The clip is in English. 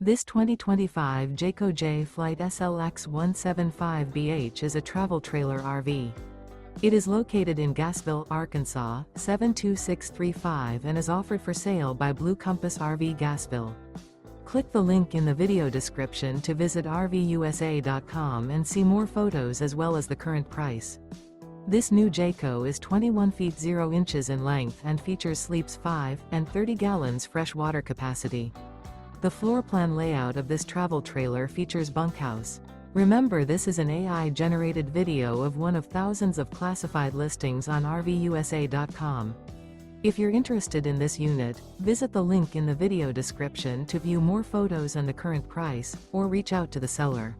This 2025 Jayco Jay Flight SLX 175BH is a travel trailer RV. It is located in Gassville, Arkansas, 72635 and is offered for sale by Blue Compass RV Gassville. Click the link in the video description to visit RVUSA.com and see more photos as well as the current price. This new Jayco is 21 feet 0 inches in length and features sleeps 5 and 30 gallons fresh water capacity. The floor plan layout of this travel trailer features bunkhouse. Remember, this is an AI-generated video of one of thousands of classified listings on RVUSA.com. If you're interested in this unit, visit the link in the video description to view more photos and the current price, or reach out to the seller.